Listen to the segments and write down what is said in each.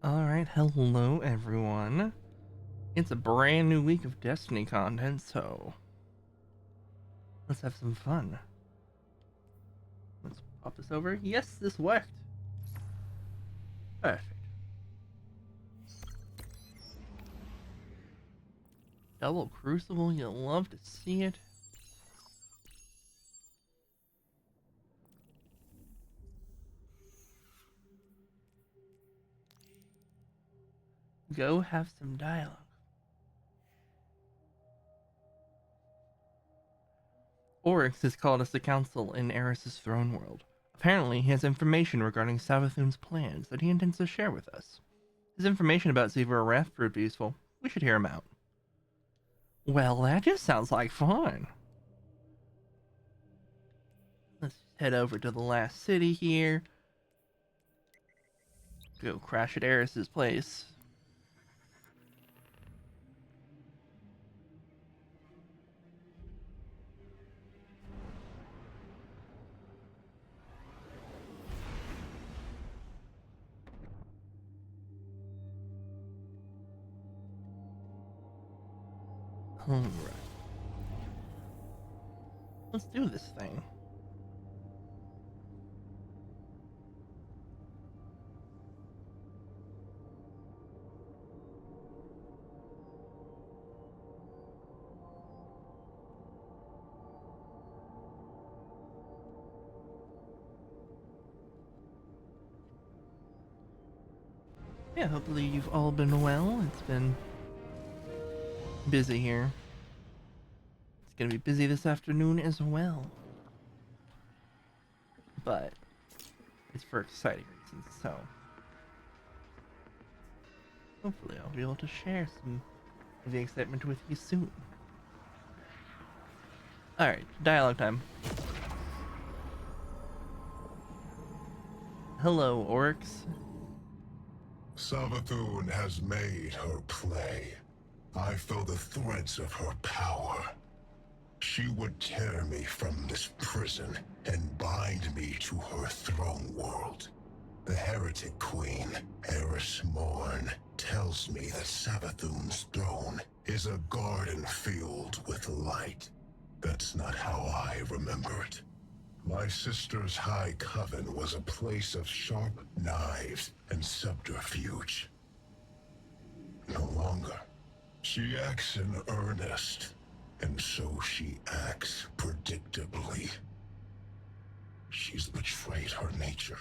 Alright, hello everyone. It's a brand new week of Destiny content, so let's have some fun. Let's pop this over. Yes, this worked. Perfect. Double Crucible, you'll love to see it. Go have some dialogue. Oryx has called us to council in Eris's throne world. Apparently, he has information regarding Savathun's plans that he intends to share with us. His information about Zevra Wrath proved useful. We should hear him out. Well, that just sounds like fun. Let's head over to the last city here. Go crash at Eris's place. Alright. Let's do this thing. Yeah, hopefully you've all been well. It's been busy here. It's gonna be busy this afternoon as well. But it's for exciting reasons, so hopefully I'll be able to share some of the excitement with you soon. Alright, dialogue time. Hello, Oryx. Savathun has made her play. I feel the threads of her power. She would tear me from this prison and bind me to her throne world. The heretic queen, Eris Morn, tells me that Savathun's throne is a garden filled with light. That's not how I remember it. My sister's high coven was a place of sharp knives and subterfuge. No longer. She acts in earnest, and so she acts predictably. She's betrayed her nature.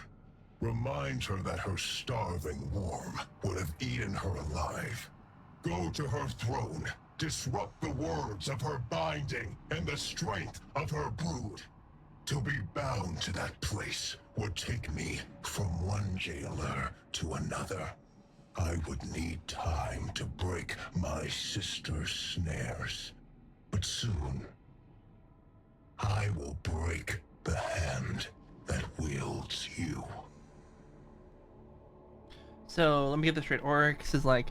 Remind her that her starving worm would have eaten her alive. Go to her throne, disrupt the words of her binding and the strength of her brood. To be bound to that place would take me from one jailer to another. I would need time to break my sister's snares. But soon, I will break the hand that wields you. So let me get this straight. Oryx is like,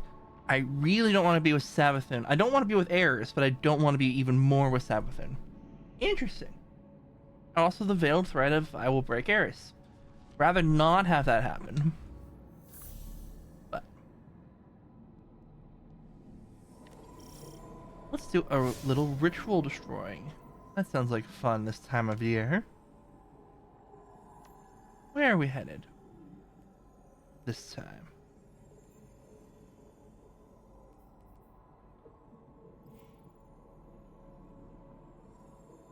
I really don't want to be with Savathun. I don't want to be with Eris, but I don't want to be even more with Savathun. Interesting. Also, the veiled threat of I will break Eris. Rather not have that happen. But let's do a little ritual destroying. That sounds like fun this time of year. Where are we headed this time?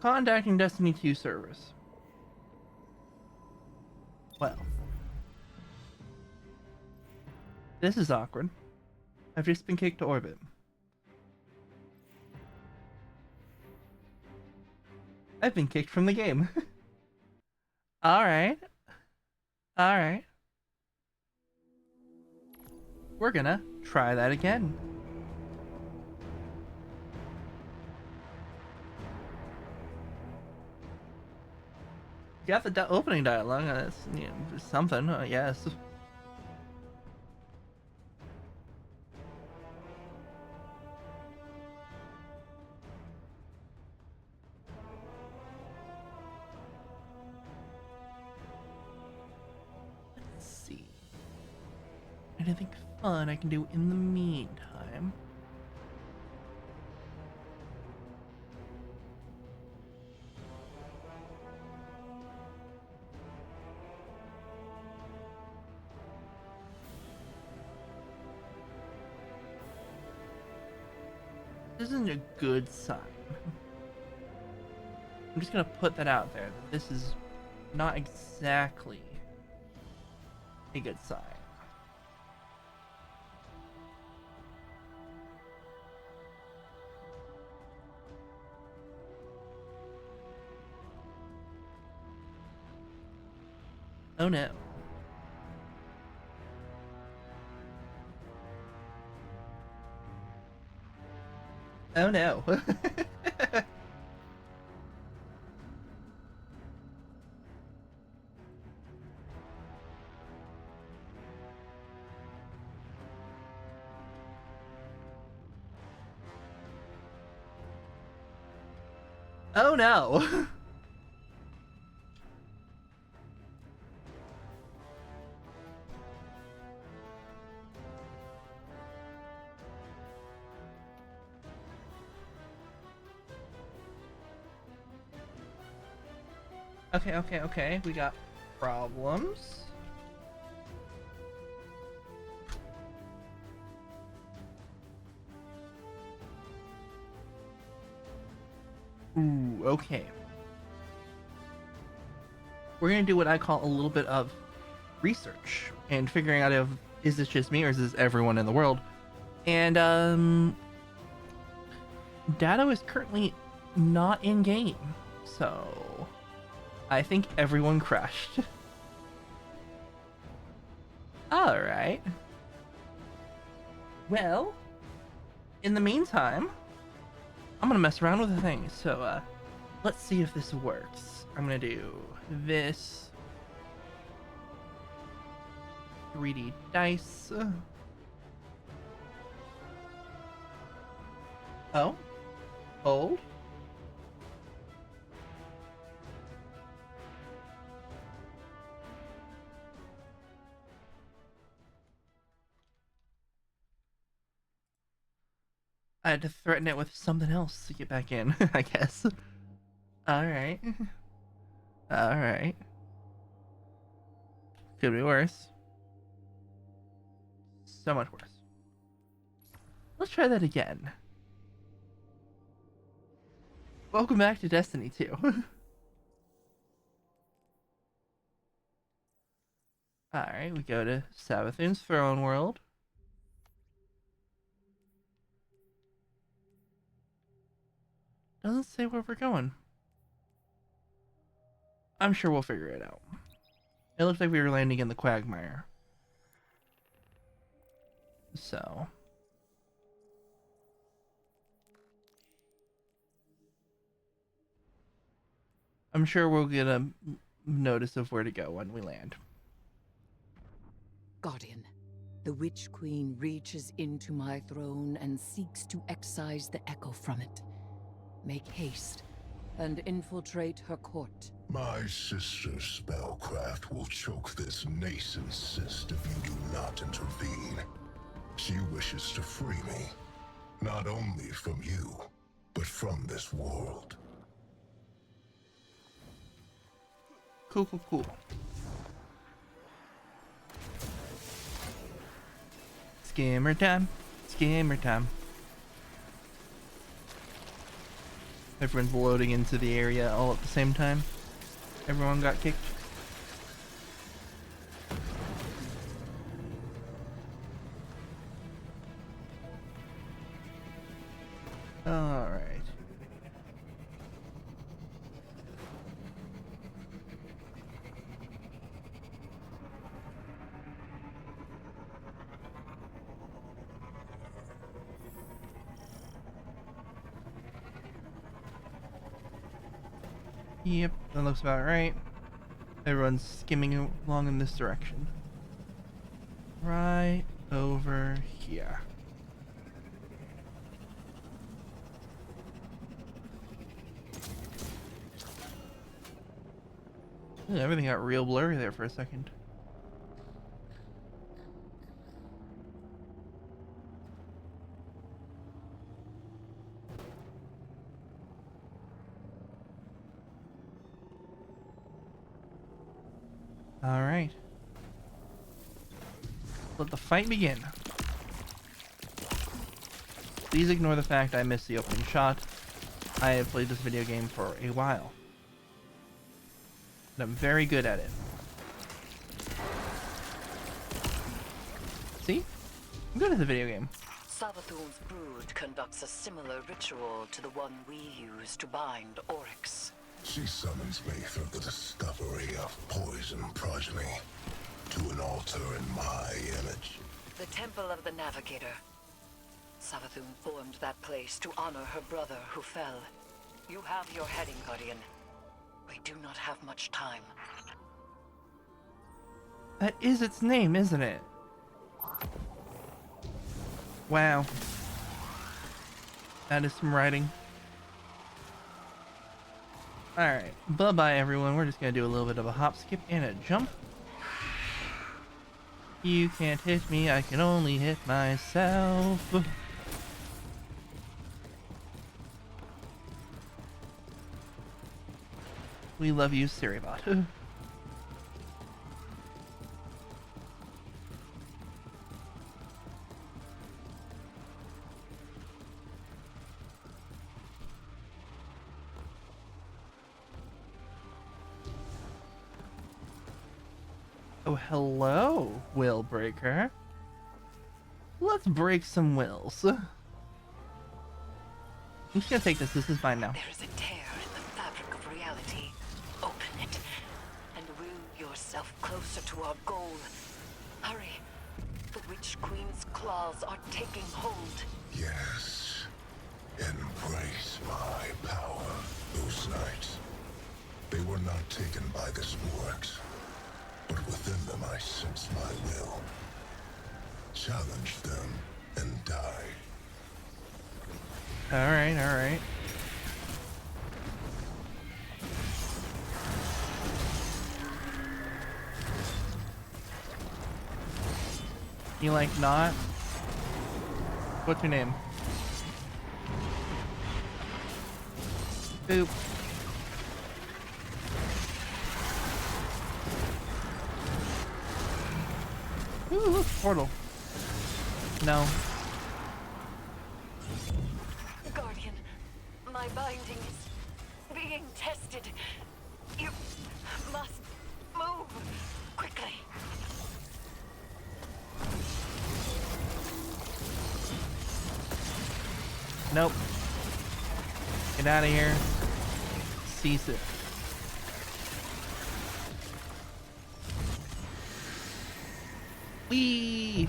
Contacting Destiny 2 servers. Well, this is awkward. I've just been kicked to orbit. I've been kicked from the game. Alright. Alright. We're gonna try that again. Got the opening dialogue. That's something, I guess. Let's see. anything fun I can do in the meantime. This isn't a good sign. I'm just gonna put that out there. This is not exactly a good sign. Oh no. Oh no. Oh no. Okay. We got problems. Ooh, okay. We're gonna do what I call a little bit of research and figuring out if is this just me or is this everyone in the world. And data is currently not in game, so I think everyone crashed. All right. Well, in the meantime, I'm gonna mess around with the thing. So let's see if this works. I'm gonna do this 3D dice. Oh, hold. I had to threaten it with something else to get back in, I guess. Alright. Alright. Could be worse. So much worse. Let's try that again. Welcome back to Destiny 2. Alright, we go to Savathun's Throne World. Doesn't say where we're going. I'm sure we'll figure it out. It looks like we were landing in the quagmire. So. I'm sure we'll get a notice of where to go when we land. Guardian, the Witch Queen reaches into my throne and seeks to excise the echo from it. Make haste and infiltrate her court. My sister's spellcraft will choke this nascent cyst if you do not intervene. She wishes to free me, not only from you, but from this world. Cool. Scammer time. Everyone's loading into the area all at the same time. Everyone got kicked. Alright. Yep, that looks about right. Everyone's skimming along in this direction. Right over here. Everything got real blurry there for a second. All right. Let the fight begin. Please ignore the fact I missed the opening shot. I have played this video game for a while. And I'm very good at it. See? I'm good at the video game. Savathun's brood conducts a similar ritual to the one we use to bind Oryx. She summons me through the discovery of poison progeny to an altar in my image. The Temple of the Navigator. Savathun formed that place to honor her brother who fell. You have your heading, Guardian. We do not have much time. That is its name, isn't it? Wow. That is some writing. Alright, bye-bye everyone. We're just gonna do a little bit of a hop, skip, and a jump. You can't hit me, I can only hit myself. We love you, Siribot. Oh, hello, will breaker. Let's break some wills. I'm just gonna take this. This is mine now. There is a tear in the fabric of reality. Open it and will yourself closer to our goal. Hurry. The Witch Queen's claws are taking hold. Yes. Embrace my power. Those nights, they were not taken by this works. But within them I sense my will. Challenge them and die. Alright, alright. You like not? What's your name? Boop. Ooh, look, portal. No. Guardian, my binding is being tested. You must move quickly. Nope. Get out of here. Cease it. Whee!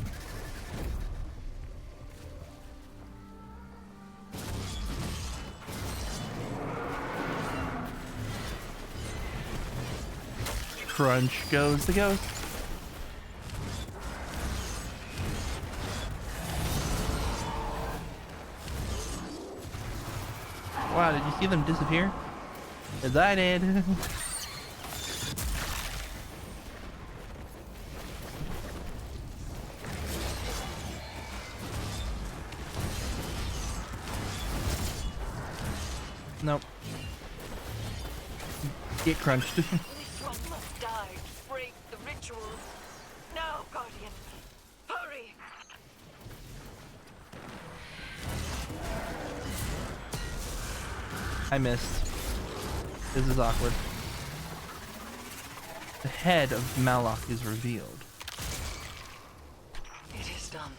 Crunch goes the ghost. Wow, did you see them disappear? As I did. Nope. Get crunched. This one must die to break the ritual. Now, Guardian, hurry! I missed. This is awkward. The head of Malok is revealed. It is done.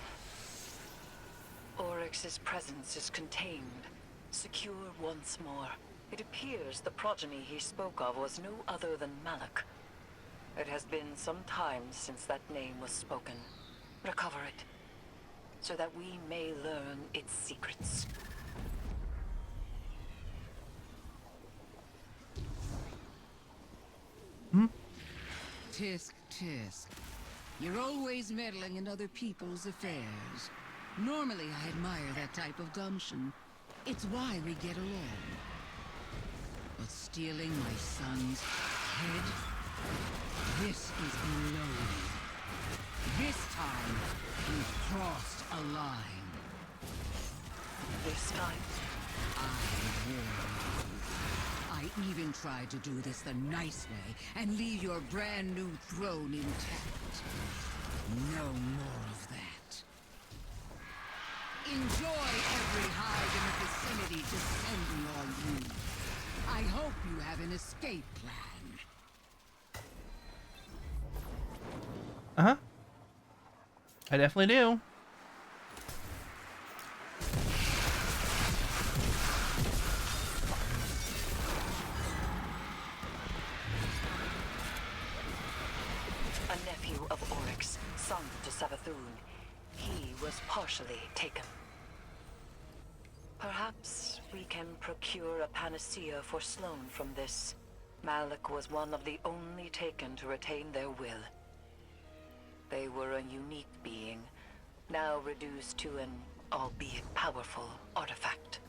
Oryx's presence is contained, secure once more. It appears the progeny he spoke of was no other than Malok. It has been some time since that name was spoken. Recover it, so that we may learn its secrets. Tisk, tisk. You're always meddling in other people's affairs. Normally, I admire that type of gumption. It's why we get along. But stealing my son's head? This is below me. This time, you've crossed a line. This time, I warned you. I even tried to do this the nice way and leave your brand new throne intact. No more of that. Enjoy every hide in the vicinity descending on you. I hope you have an escape plan. Uh-huh. I definitely do. A nephew of Oryx, son to Savathun. He was partially taken. Perhaps we can procure a panacea for Sloane from this. Malik was one of the only taken to retain their will. They were a unique being, now reduced to an, albeit powerful, artifact.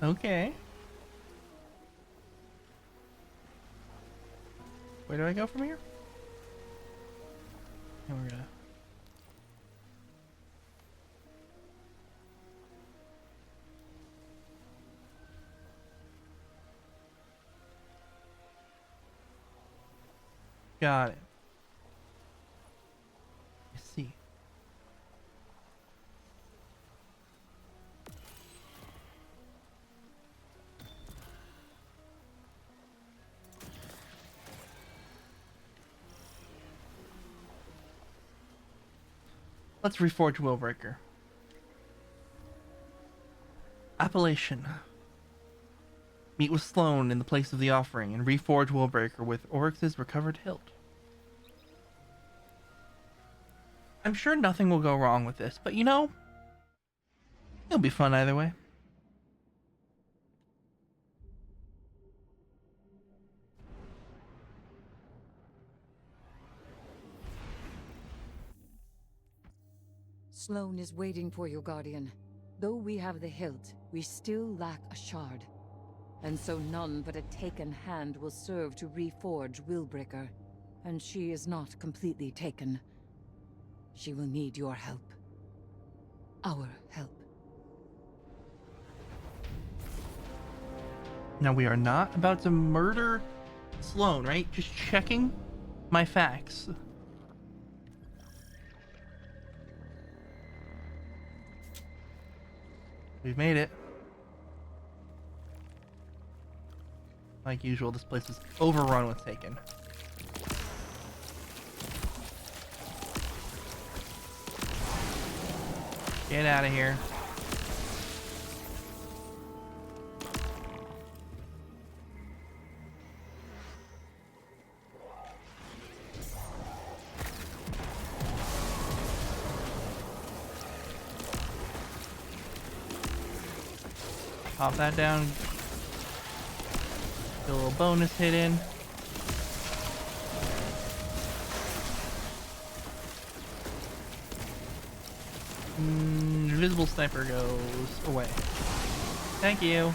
Okay. Where do I go from here? And we're gonna... Got it. I see. Let's reforge Willbreaker. Appellation. Meet with Sloane in the place of the offering and reforge Willbreaker with Oryx's recovered hilt. I'm sure nothing will go wrong with this, but you know, it'll be fun either way. Sloane is waiting for you, Guardian. Though we have the hilt, we still lack a shard. And so none but a taken hand will serve to reforge Willbreaker. And she is not completely taken. She will need your help. Our help. Now we are not about to murder Sloane, right? Just checking my facts. We've made it. Like usual, this place is overrun with Taken. Get out of here. Pop that down. Get a little bonus hit in. Invisible sniper goes away. Thank you.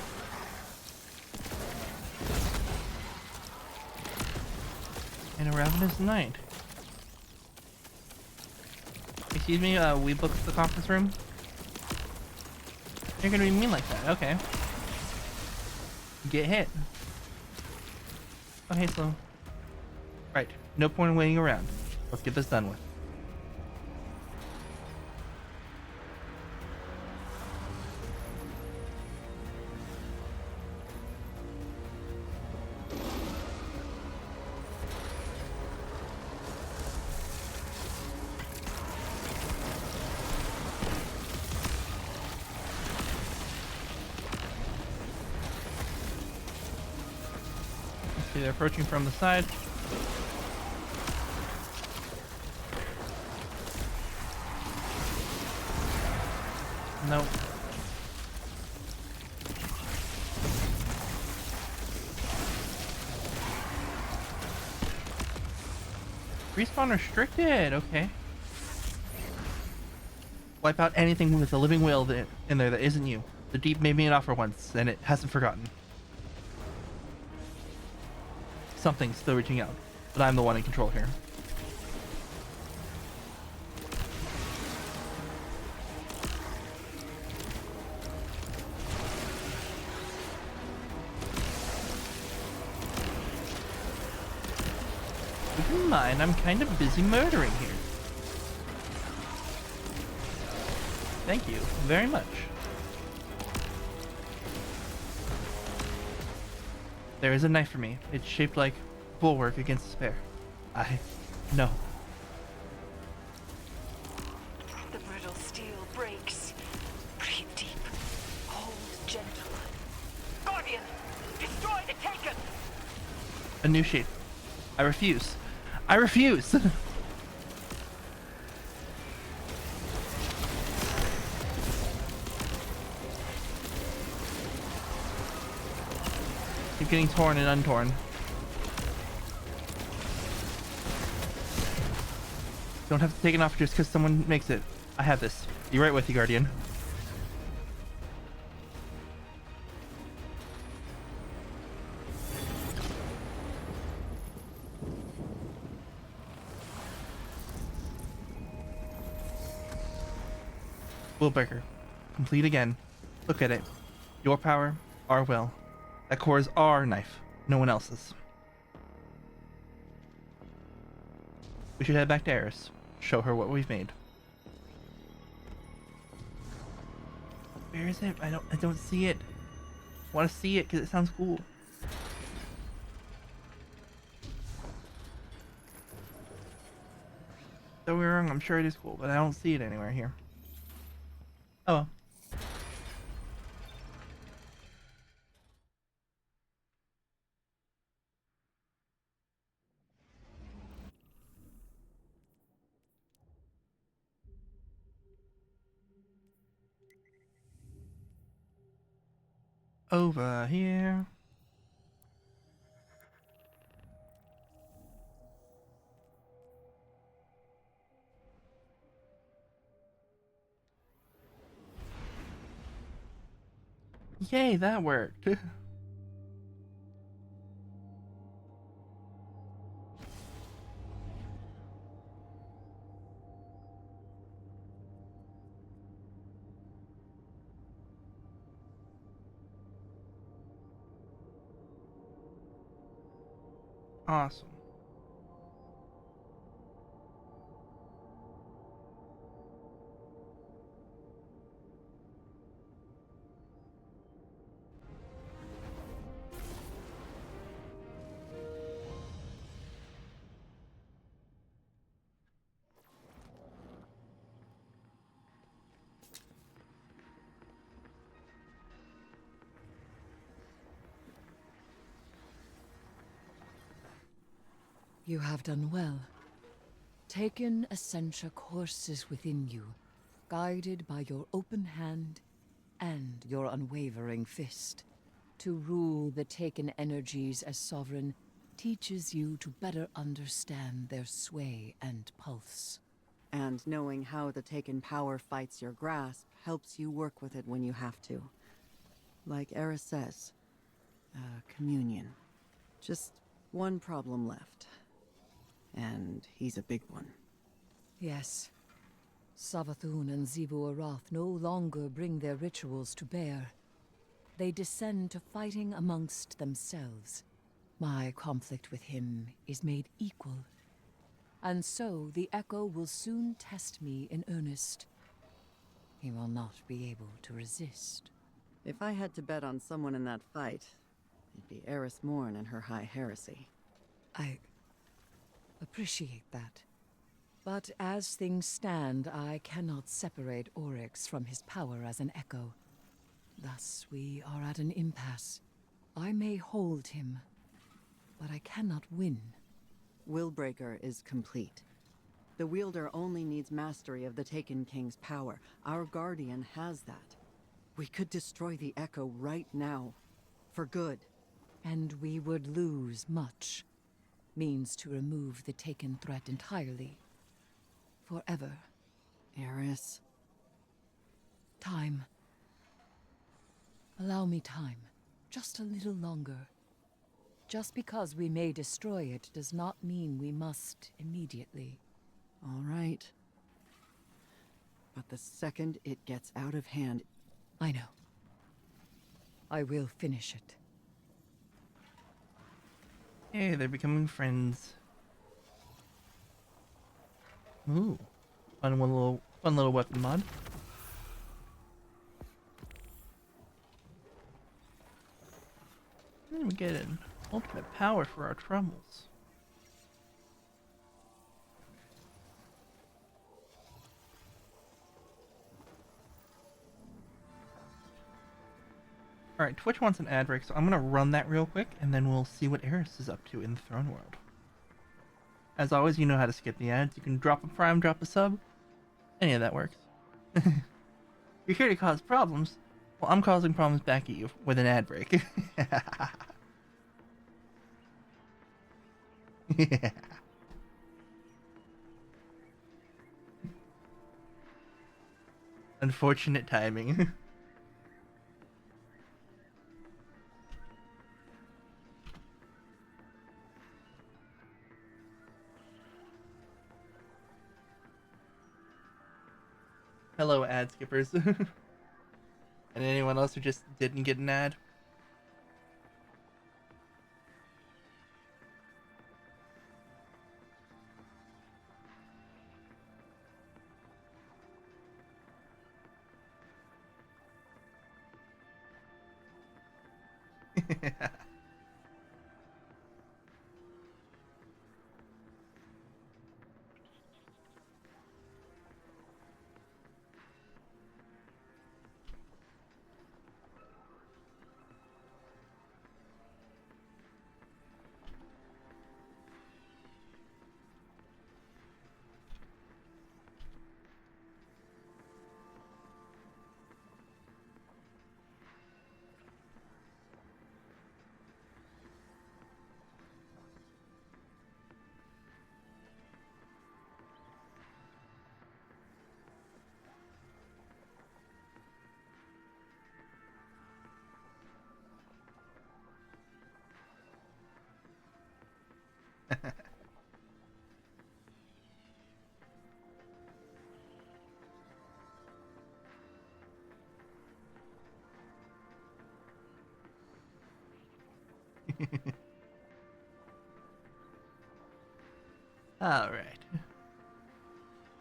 And a ravenous night. Excuse me, we booked the conference room? You're gonna be mean like that, okay. Get hit. Oh, hey, Sloane. Right, no point in waiting around. Let's get this done with. See, they're approaching from the side. Nope. Respawn restricted, okay. Wipe out anything with a living will in there that isn't you. The Deep made me an offer once, and it hasn't forgotten. something's still reaching out, but I'm the one in control here. Keep in mind, I'm kind of busy murdering here. Thank you very much. There is a knife for me. It's shaped like bulwark against despair. I know. The brittle steel breaks. Breathe deep. Hold gentle. Guardian! Destroy the Taken! A new shape. I refuse. I refuse! Keep getting torn and untorn. Don't have to take it off just because someone makes it. I have this. Be right with you, Guardian. Willbreaker. Complete again. Look at it. Your power, our will. That core is our knife, no one else's. We should head back to Eris. Show her what we've made. Where is it? I don't see it. I want to see it because it sounds cool. Don't get me wrong, I'm sure it is cool, but I don't see it anywhere here. Oh well. Over here. Yay, that worked. Awesome. You have done well. Taken Essentia courses within you, guided by your open hand and your unwavering fist. To rule the Taken energies as sovereign teaches you to better understand their sway and pulse. And knowing how the Taken power fights your grasp helps you work with it when you have to. Like Eris says, communion. Just one problem left. And he's a big one. Yes. Savathun and Xivu Arath no longer bring their rituals to bear. They descend to fighting amongst themselves. My conflict with him is made equal. And so the Echo will soon test me in earnest. He will not be able to resist. If I had to bet on someone in that fight, it'd be Eris Morn and her high heresy. I appreciate that. But as things stand, I cannot separate Oryx from his power as an Echo. Thus, we are at an impasse. I may hold him, but I cannot win. Willbreaker is complete. The wielder only needs mastery of the Taken King's power. Our Guardian has that. We could destroy the Echo right now. For good. And we would lose much. Means to remove the Taken threat entirely. Forever. Eris. Time. Allow me time. Just a little longer. Just because we may destroy it does not mean we must immediately. All right. But the second it gets out of hand... I know. I will finish it. Hey, they're becoming friends. Ooh, fun little weapon mod. And we get an ultimate power for our troubles. Alright, Twitch wants an ad break, so I'm gonna run that real quick, and then we'll see what Eris is up to in the Throne World. As always, you know how to skip the ads. You can drop a prime, drop a sub. Any of that works. You're here to cause problems. Well, I'm causing problems back at you with an ad break. Yeah. Unfortunate timing. Hello, ad skippers. And anyone else who just didn't get an ad. Alright.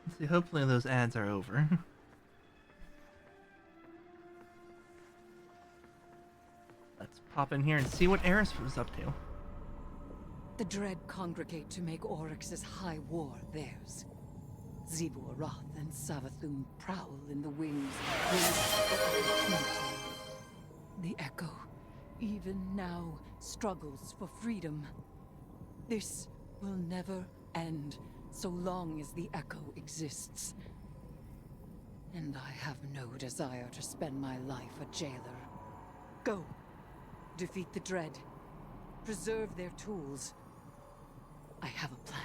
Let's see, hopefully those ads are over. Let's pop in here and see what Eris was up to. The Dread congregate to make Oryx's high war theirs. Zebu Arath and Savathun prowl in the wings, waiting for opportunity. The Echo, even now, struggles for freedom. This will never end so long as the Echo exists. And I have no desire to spend my life a jailer. Go. Defeat the Dread. Preserve their tools. I have a plan.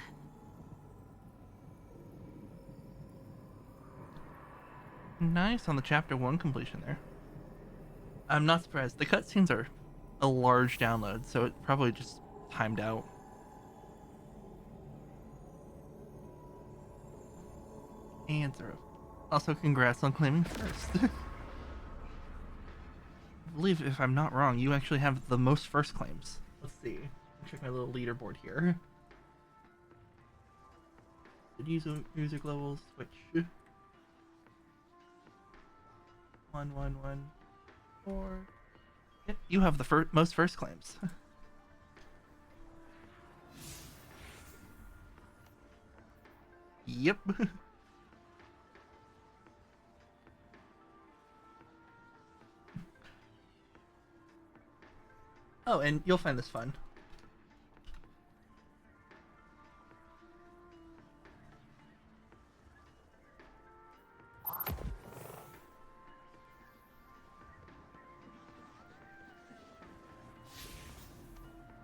Nice on the chapter 1 completion there. I'm not surprised. The cutscenes are a large download, so it probably just timed out. And zero. Also, congrats on claiming first. I believe, if I'm not wrong, you actually have the most first claims. Let's see. Check my little leaderboard here. Did music levels switch? 1, 1, 1, 4. Yep, you have the most first claims. Yep. Oh, and you'll find this fun.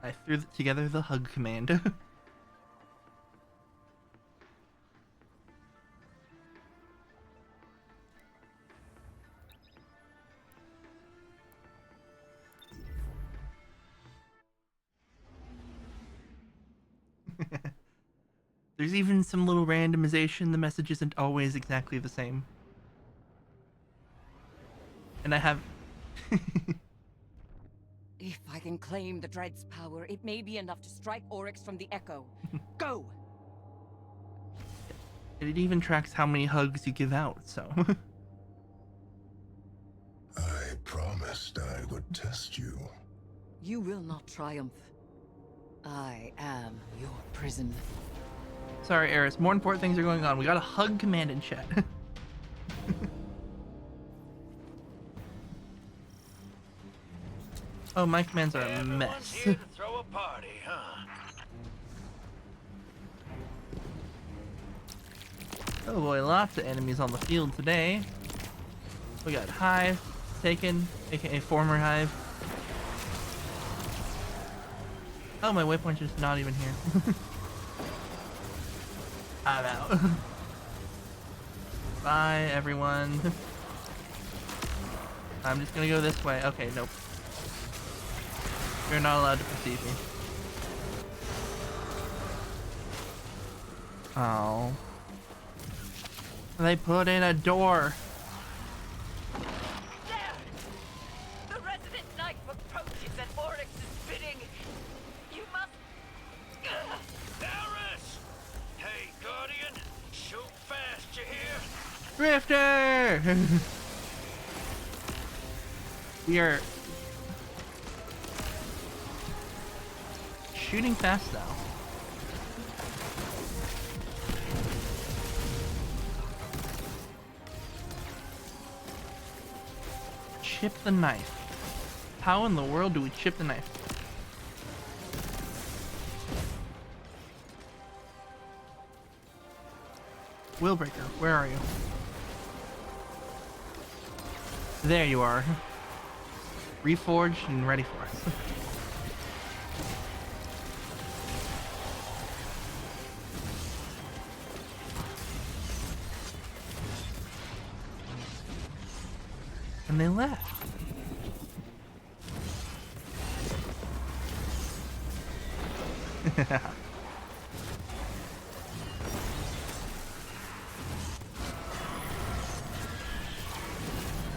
I threw together the hug command. There's even some little randomization. The message isn't always exactly the same. And I have... If I can claim the Dread's power, it may be enough to strike Oryx from the Echo. Go! It even tracks how many hugs you give out, so... I promised I would test you. You will not triumph. I am your prison. Sorry, Eris. More important things are going on. We got a hug command in chat. Oh, my commands are a Everyone's mess. here to throw a party, huh? Oh boy, lots of enemies on the field today. We got Hive, Taken, aka former Hive. Oh, my waypoint's just not even here. I'm out. Bye, everyone. I'm just gonna go this way. Okay, nope. You're not allowed to perceive me. Oh. They put in a door. There! The resident knife approaches at Oryx's bidding. You must... Eris! Hey, Guardian, shoot fast, you hear? Drifter! We are shooting fast now. Chip the knife. How in the world do we chip the knife? Willbreaker, where are you? There you are. Reforged and ready for us. And they left.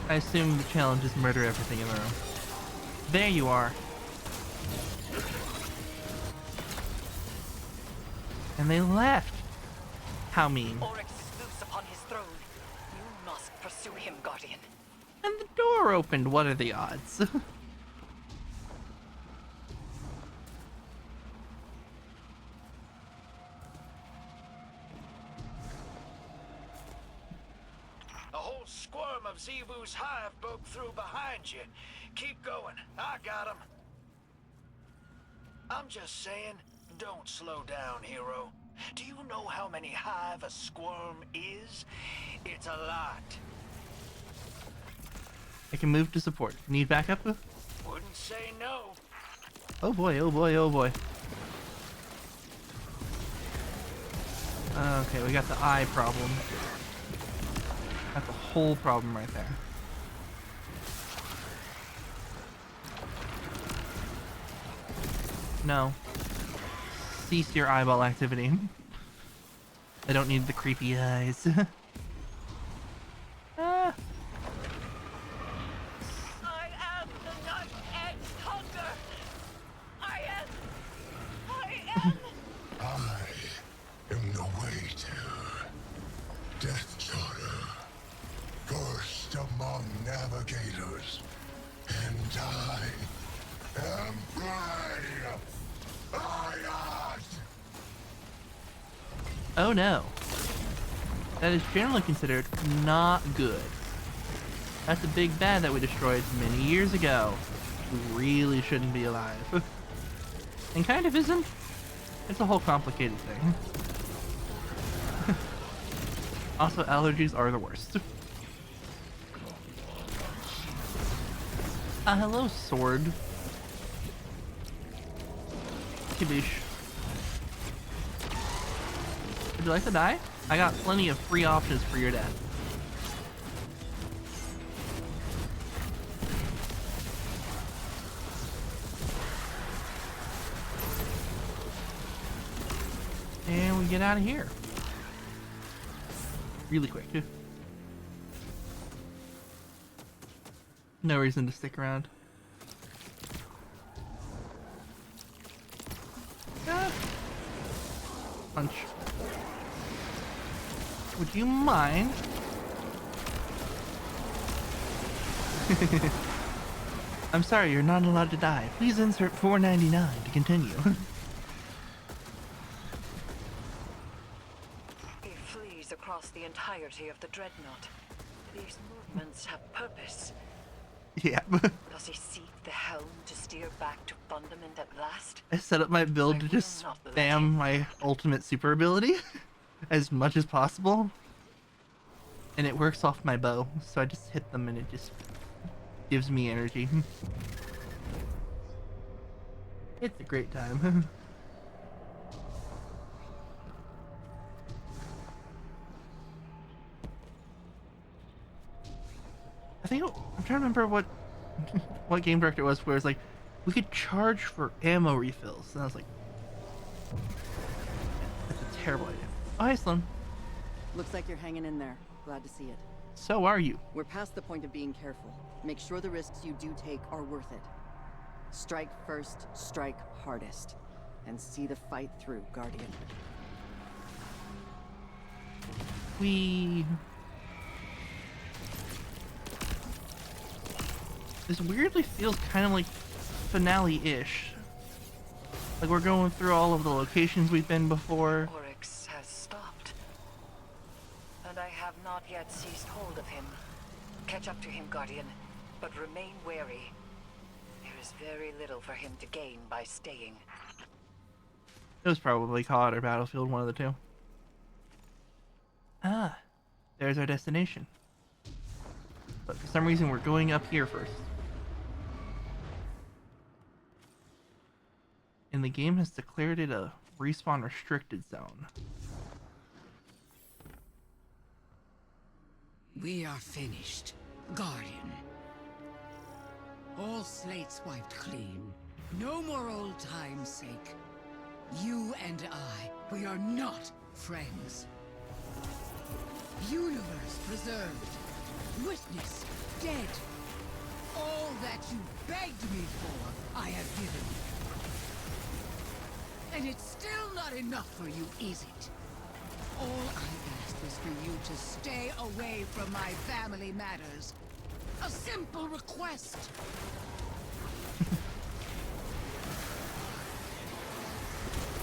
I assume the challenge is murder everything in the room. There you are. And they left. How mean. Oryx is loose upon his throne. You must pursue him, Guardian. And the door opened. What are the odds? A whole squirm of Zevu's hive broke through behind you. Keep going. I got him. I'm just saying, don't slow down, hero. Do you know how many hive a squirm is? It's a lot. I can move to support. Need backup? Wouldn't say no. Oh boy, oh boy, oh boy. Okay, we got the eye problem. Got the whole problem right there. No. Cease your eyeball activity. I don't need the creepy eyes. Ah. I am the knife-edged hunger. I am... I am the waiter. Death Charter. First among navigators. And I am prey. Ayat! Oh no. That is generally considered not good. That's a big bad that we destroyed many years ago. Who really shouldn't be alive. And kind of isn't. It's a whole complicated thing. Also, allergies are the worst. Hello, sword. Kibish. Would you like to die? I got plenty of free options for your death. And we get out of here. Really quick. No reason to stick around. Ah. Punch. Would you mind? I'm sorry, you're not allowed to die. Please insert $4.99 to continue. He flees across the entirety of the dreadnought. These movements have purpose. Yeah. Does he seek the helm to steer back to fundament at last? I set up my build to just spam my ultimate super ability as much as possible. And it works off my bow, so I just hit them and it just gives me energy. It's a great time. I think I'm trying to remember what what game director it was where it's like we could charge for ammo refills, and I was like, that's a terrible idea. Oh, hi, Slim. Looks like you're hanging in there. Glad to see it. So are you? We're past the point of being careful. Make sure the risks you do take are worth it. Strike first, strike hardest. And see the fight through, Guardian. This weirdly feels kind of like finale-ish. Like we're going through all of the locations we've been before. Oryx has stopped. And I have not yet seized hold of him. Catch up to him, Guardian, but remain wary. There is very little for him to gain by staying. It was probably COD or Battlefield, one of the two. Ah, there's our destination. But for some reason we're going up here first. And the game has declared it a respawn restricted zone. We are finished, Guardian. All slates wiped clean. No more old time's sake. You and I, we are not friends. Universe preserved. Witness dead. All that you begged me for, I have given you. And it's still not enough for you, is it? All I asked was for you to stay away from my family matters. A simple request.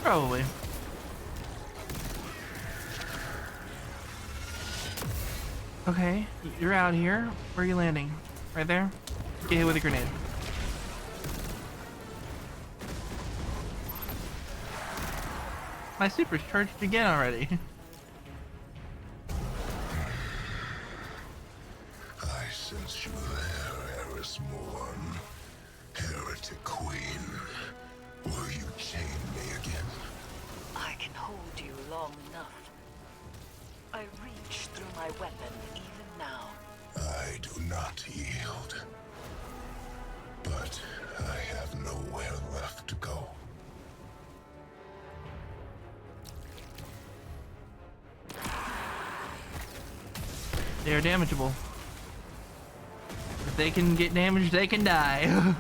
Probably. Okay, you're out here. Where are you landing? Right there? Get hit with a grenade. My super's charged again already. I sense you there, Eris Morn. Heretic Queen. Will you chain me again? I can hold you long enough. I reach through my weapon even now. I do not yield. But I have nowhere left to go. They are damageable. If they can get damaged, they can die.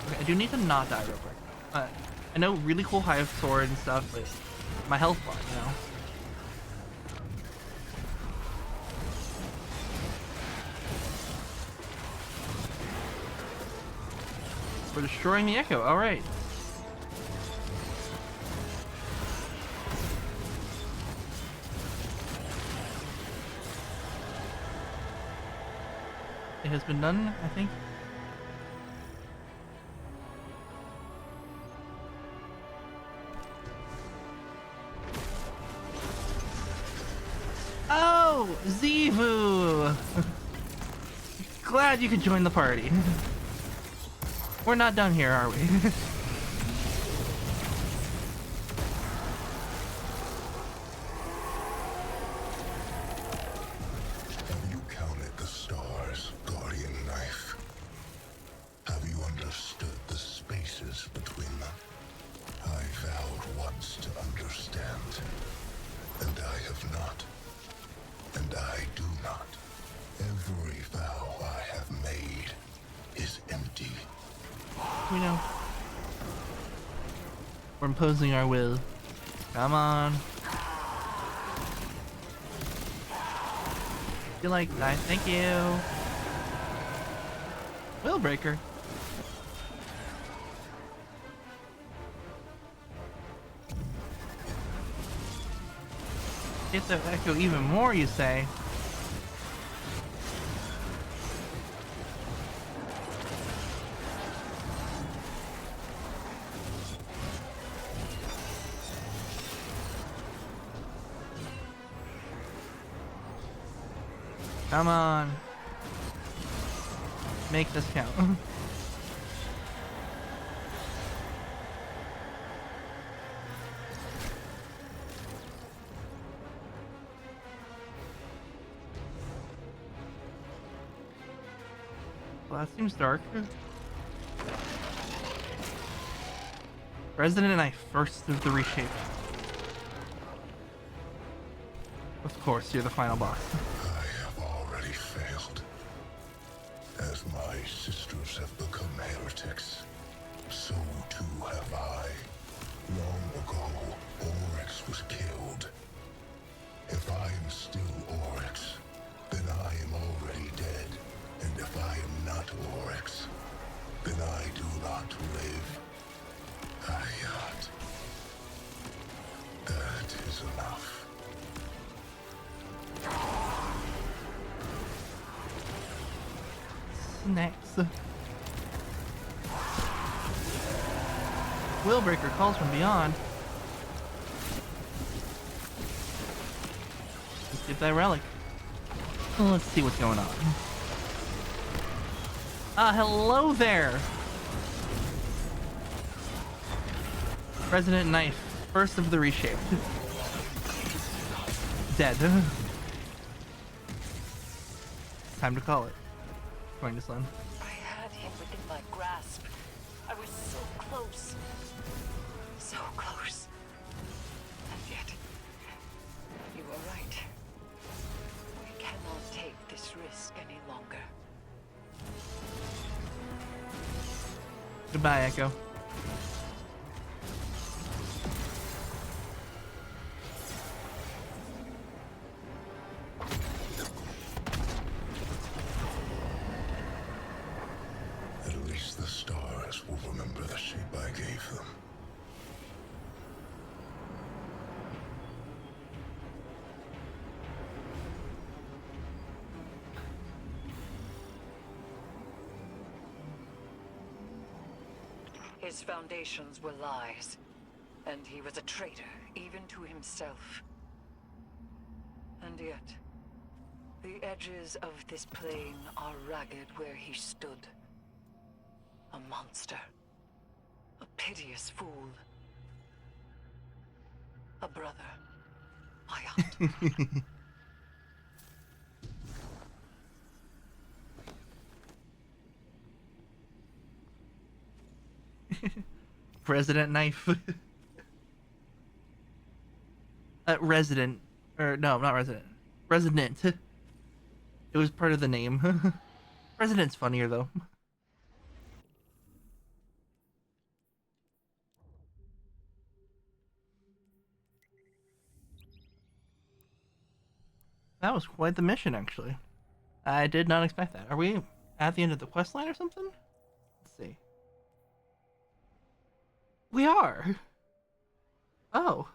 Okay, I do need to not die real quick. I know really cool hive sword and stuff, but my health bar, you know. We're destroying the echo. All right. It has been done, I think. Oh, Zivu! Glad you could join the party. We're not done here, are we? Have you counted the stars, Guardian Knife? Have you understood the spaces between them. I vowed once to understand, and I have not. And I do not. Every vow I have made is empty. We know. We're imposing our will. Come on. You like that? Thank you. Will breaker. Get the echo even more, you say? Come on. Make this count. Well, that seems dark. Resident Knife, first of the reshape. Of course, you're the final boss. I have already failed. As my sisters have become heretics, so too have I. Long ago, Oryx was killed. If I am still Oryx, then I am already dead. And if I am not Oryx, then I do not live. Ayat. That is enough. Next. Willbreaker calls from beyond. Let's get that relic. Let's see what's going on. Hello there! Resident Knife, first of the reshape. Dead. Time to call it. Going to Slim. I had him within my grasp. I was so close. So close. And yet, you were right. We cannot take this risk any longer. Goodbye, Echo. At least the stars will remember the shape I gave them. His foundations were lies, and he was a traitor, even to himself. And yet, the edges of this plane are ragged where he stood. A monster. A piteous fool. A brother. Ayat. Resident Knife. Resident. Or, no, not Resident. Resident. It was part of the name. Resident's funnier, though. That was quite the mission, actually. I did not expect that. Are we at the end of the quest line or something? Let's see. We are. Oh.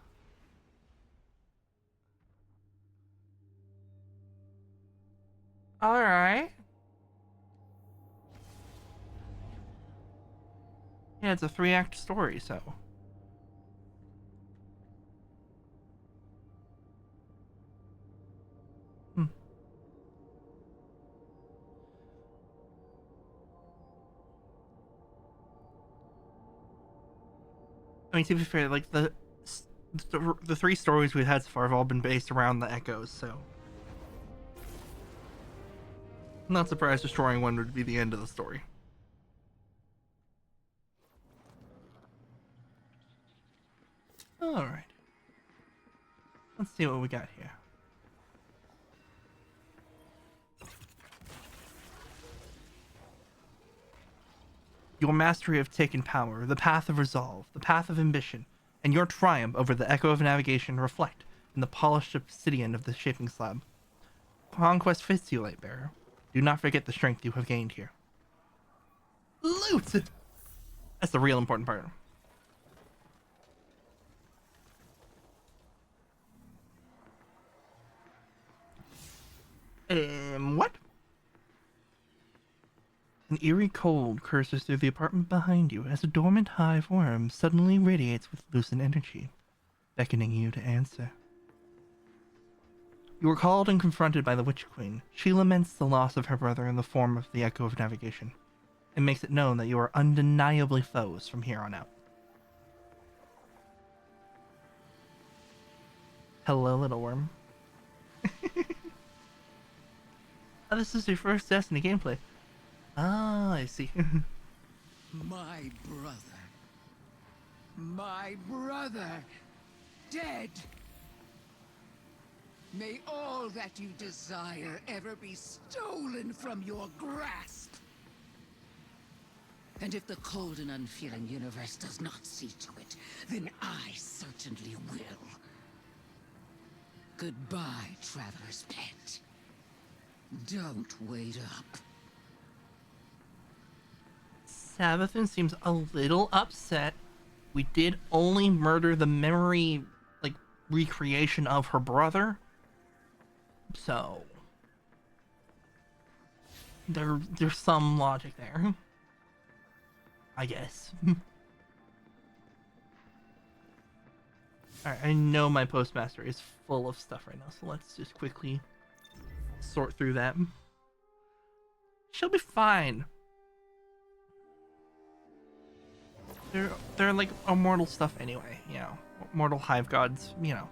Alright. Yeah, it's a 3-act story, so. I mean, to be fair, like the 3 stories we've had so far have all been based around the echoes, so I'm not surprised destroying one would be the end of the story. Alright. Let's see what we got here. Your mastery of taken power, the path of resolve, the path of ambition, and your triumph over the echo of navigation reflect in the polished obsidian of the shaping slab. Conquest fits you, Lightbearer. Do not forget the strength you have gained here. Loot! That's the real important part. What? An eerie cold curses through the apartment behind you as a dormant hive worm suddenly radiates with lucent energy, beckoning you to answer. You are called and confronted by the Witch Queen. She laments the loss of her brother in the form of the Echo of Navigation, and makes it known that you are undeniably foes from here on out. Hello, little worm. Oh, this is your first Destiny gameplay. Ah, I see. My brother. My brother. Dead. May all that you desire ever be stolen from your grasp. And if the cold and unfeeling universe does not see to it, then I certainly will. Goodbye, traveler's pet. Don't wait up. Savathun seems a little upset. We did only murder the memory, like, recreation of her brother. So there's some logic there, I guess. Alright, I know my postmaster is full of stuff right now, so let's just quickly sort through that. She'll be fine. They're like immortal stuff anyway, you know. Mortal hive gods, you know.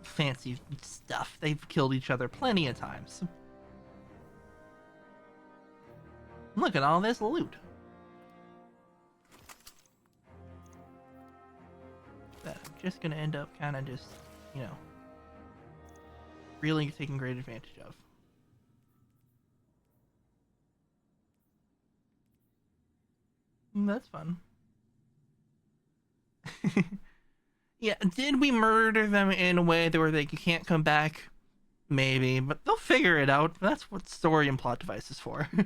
Fancy stuff. They've killed each other plenty of times. Look at all this loot. That I'm just gonna end up kind of just, you know, really taking great advantage of. That's fun. Yeah, did we murder them in a way that where they can't come back? Maybe, but they'll figure it out. That's what story and plot device is for. Yeah,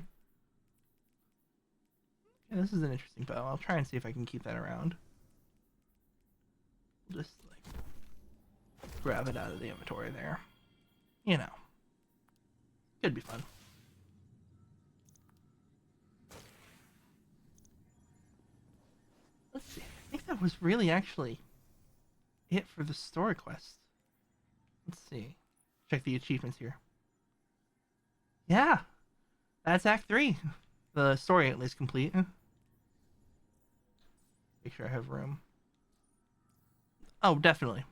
this is an interesting bow. I'll try and see if I can keep that around. Just like grab it out of the inventory there. You know, could be fun. Let's see. I think that was really actually it for the story quest. Let's see. Check the achievements here. Yeah, that's Act 3. The story at least complete. Make sure I have room. Oh, definitely.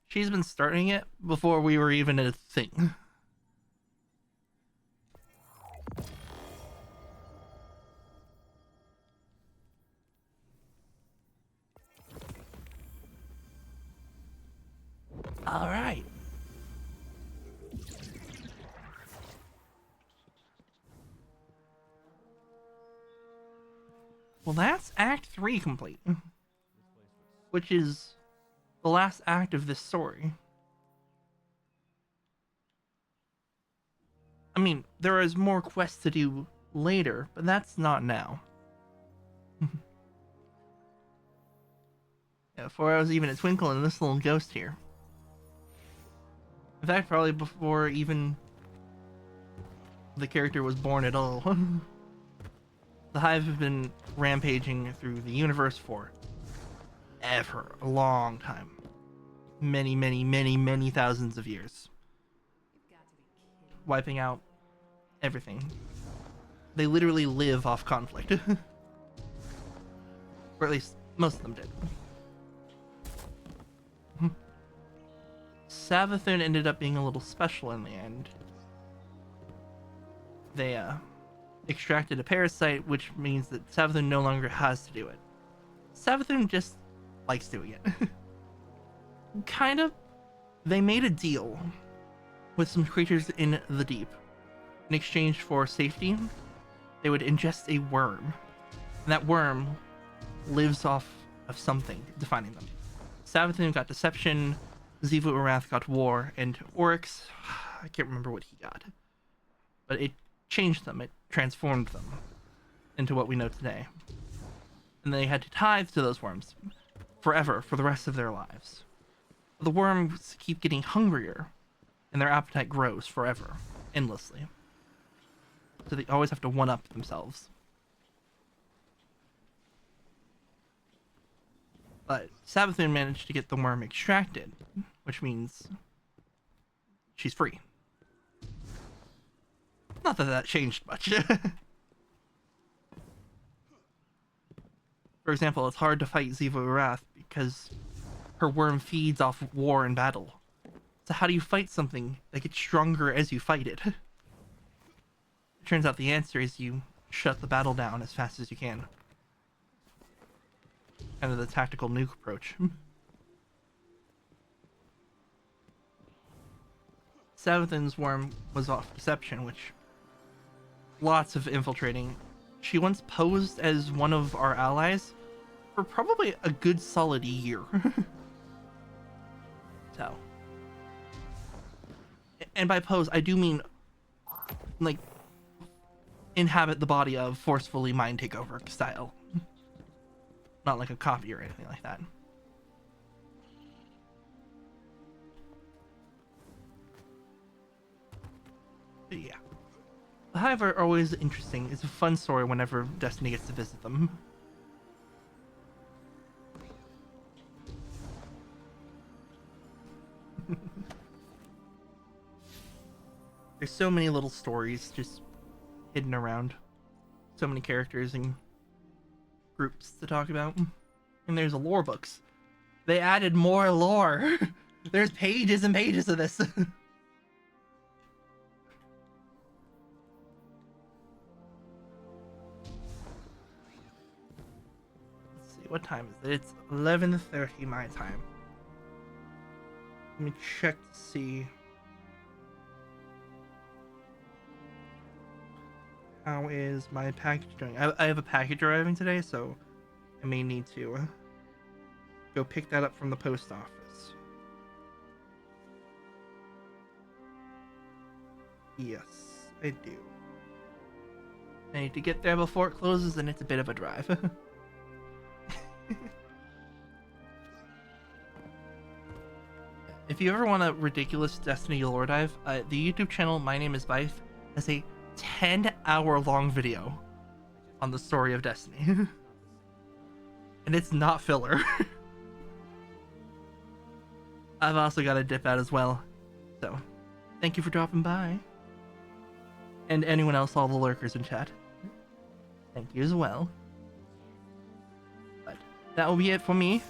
She's been starting it before we were even a thing. All right. Well, that's Act 3 complete. Which is the last act of this story. I mean, there is more quests to do later, but that's not now. Yeah, before I was even a twinkle in this little ghost here. In fact, probably before even the character was born at all. The Hive have been rampaging through the universe for ever, a long time. Many, many, many, many thousands of years. Wiping out everything. They literally live off conflict. Or at least most of them did. Savathun ended up being a little special in the end. They extracted a parasite, which means that Savathun no longer has to do it. Savathun just likes doing it. Kind of, they made a deal with some creatures in the deep. In exchange for safety, they would ingest a worm. And that worm lives off of something defining them. Savathun got deception, Xivu Arath got war, and Oryx, I can't remember what he got. But it changed them, it transformed them into what we know today. And they had to tithe to those worms forever, for the rest of their lives. The worms keep getting hungrier, and their appetite grows forever, endlessly. So they always have to one-up themselves. But Savathun managed to get the worm extracted, which means she's free. Not that that changed much. For example, it's hard to fight Xivu Arath because her worm feeds off war and battle. So how do you fight something that gets stronger as you fight it? It turns out the answer is you shut the battle down as fast as you can. Kind of the tactical nuke approach. Savathun's worm was off deception, which lots of infiltrating. She once posed as one of our allies for probably a good solid year. So. And by pose, I do mean, like, inhabit the body of, forcefully mind takeover style. Not like a copy or anything like that. But yeah. The Hive are always interesting. It's a fun story whenever Destiny gets to visit them. There's so many little stories just hidden around. So many characters and groups to talk about. And there's lore books. They added more lore. There's pages and pages of this. Let's see, what time is it? It's 11:30 my time. Let me check to see how is my package doing. I have a package arriving today, so I may need to go pick that up from the post office. Yes, I do. I need to get there before it closes, and it's a bit of a drive. If you ever want a ridiculous Destiny lore dive, the YouTube channel My Name is Byth has a 10-hour long video on the story of Destiny. And it's not filler. I've also got to dip out as well. So, thank you for dropping by. And anyone else, all the lurkers in chat. Thank you as well. But that will be it for me.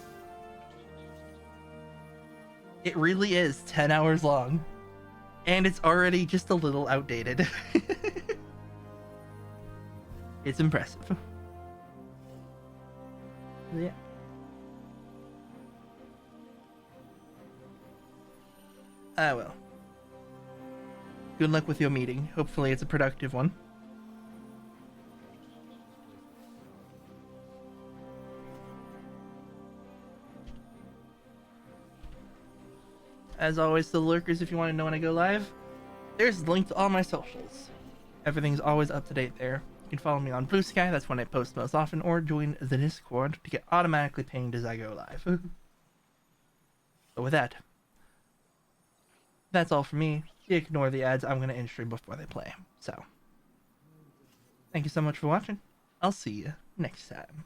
It really is 10 hours long. And it's already just a little outdated. It's impressive. Yeah. Ah, well. Good luck with your meeting. Hopefully it's a productive one. As always, the lurkers, if you want to know when I go live, there's a link to all my socials. Everything's always up to date there. You can follow me on Blue Sky, that's when I post most often, or join the Discord to get automatically pinged as I go live. But with that, that's all for me. Ignore the ads, I'm going to end stream before they play. So, thank you so much for watching. I'll see you next time.